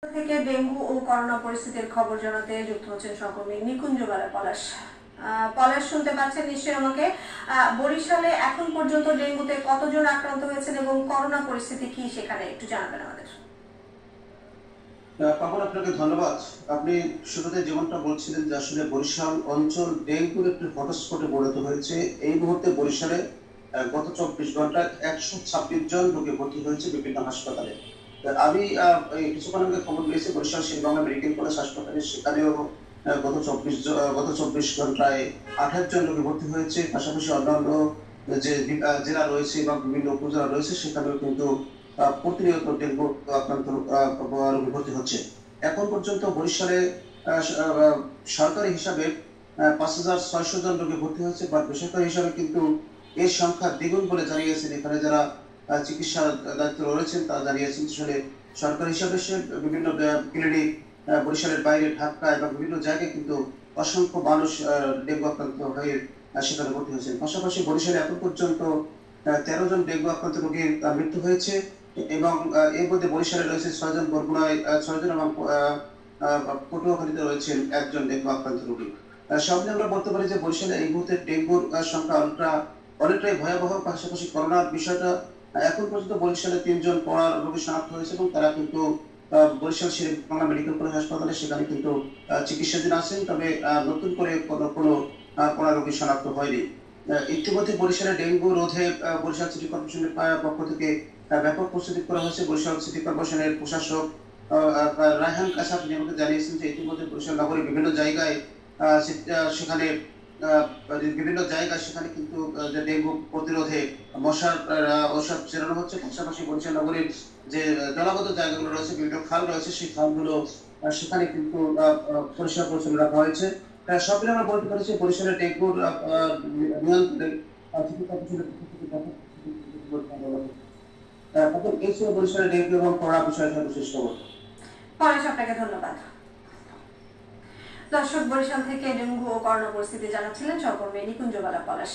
থেকে ডেঙ্গু ও করোনা পরিস্থিতির খবর জানাতে যুক্ত হচ্ছেন সহকর্মী নিকুঞ্জবালা পলাশ। পলাশ, শুনতে পাচ্ছেন নিশ্চয়ই আমাকে? বরিশালে এখন পর্যন্ত ডেঙ্গুতে কতজন আক্রান্ত হয়েছেন এবং করোনা পরিস্থিতি কি সেখানে একটু জানাবেন আমাদের। পাপন, আপনাকে ধন্যবাদ। আপনি শুরুতে যেমনটা বলছিলেন যে আসলে বরিশাল অঞ্চল ডেঙ্গুর একটি হটস্পটে পরিণত হয়েছে। এই মুহূর্তে বরিশালে গত 24 ঘন্টায় 126 জন রোগী ভর্তি হয়েছে বিভিন্ন হাসপাতালে। আমি কিছুক্ষণ আগে খবর পেয়েছি বরিশাল শেরেবাংলা মেডিকেল কলেজ হাসপাতালে, সেখানেও গত 24 ঘন্টায় 28 জন রোগী ভর্তি হয়েছে। পাশাপাশি অন্যান্য যে জেলা রয়েছে বা বিভিন্ন উপজেলা রয়েছে সেখানেও কিন্তু প্রতিনিয়ত ডেঙ্গু আক্রান্ত রোগী ভর্তি হচ্ছে। এখন পর্যন্ত বরিশালে সরকারি হিসাবে 5600 জন রোগী ভর্তি হয়েছে, বা বেসরকারি হিসাবে কিন্তু এর সংখ্যা দ্বিগুণ বলে জানিয়েছেন এখানে যারা চিকিৎসা দায়িত্ব রয়েছেন তারা জানিয়েছেন। আসলে সরকারি হিসাবে সে বিভিন্ন ক্লিনিক বরিশালের বাইরে ঢাকা এবং বিভিন্ন জায়গায় কিন্তু অসংখ্য মানুষ ডেঙ্গু আক্রান্ত হয়ে সেখানে ভর্তি হয়েছেন। পাশাপাশি বরিশালে এখন পর্যন্ত 13 জন ডেঙ্গু আক্রান্ত রোগীর মৃত্যু হয়েছে এবং এর মধ্যে বরিশালে রয়েছে 6 জন, বরগুনায় 6 জন এবং পটুয়াখালীতে রয়েছেন 1 জন ডেঙ্গু আক্রান্ত রোগী। সব মিলিয়ে আমরা বলতে পারি যে বরিশালে এই মুহূর্তে ডেঙ্গুর সংখ্যা অনেকটাই ভয়াবহ। পাশাপাশি করোনার বিষয়টা এখন পর্যন্ত বরিশালে 3 জন পড়ার রোগী শনাক্ত হয়েছে এবং তারা কিন্তু বরিশাল শেরেবাংলা মেডিকেল কলেজ হাসপাতালে সেখানে কিন্তু চিকিৎসাধীন আছেন। তবে নতুন করে কোনো পড়া রোগী শনাক্ত হয়নি। ইতিমধ্যে বরিশালে ডেঙ্গু রোধে বরিশাল সিটি কর্পোরেশনের পক্ষ থেকে ব্যাপক প্রস্তুতি করা হয়েছে। বরিশাল সিটি কর্পোরেশনের প্রশাসক রায়হান কাসাব আমাকে জানিয়েছেন যে ইতিমধ্যে বরিশাল নগরের বিভিন্ন জায়গায় সেখানে সেখানে কিন্তু ডেঙ্গু প্রতিরোধে মশার ঔষধ ছেড়ানো হচ্ছে। পাশাপাশি বরিশাল নগরের যে জলাবদ্ধ জায়গাগুলো রয়েছে, বিভিন্ন খাল রয়েছে, সেই খালগুলো সেখানে কিন্তু পরিষ্কার পরিচ্ছন্ন রাখা হয়েছে। সব মিলে আমরা বলতে পারি যে বরিশালের ডেঙ্গুর নিয়ন্ত্রণে এই ছিল বরিশালের ডেঙ্গু এবং করোনা বিষয়ে সর্বশেষ খবর। পলাশ, আপনাকে ধন্যবাদ। দর্শক, বরিশাল থেকে ডেঙ্গু ও করোনা পরিস্থিতি জানাচ্ছিলেন সহকর্মী নিকুঞ্জবালা পলাশ।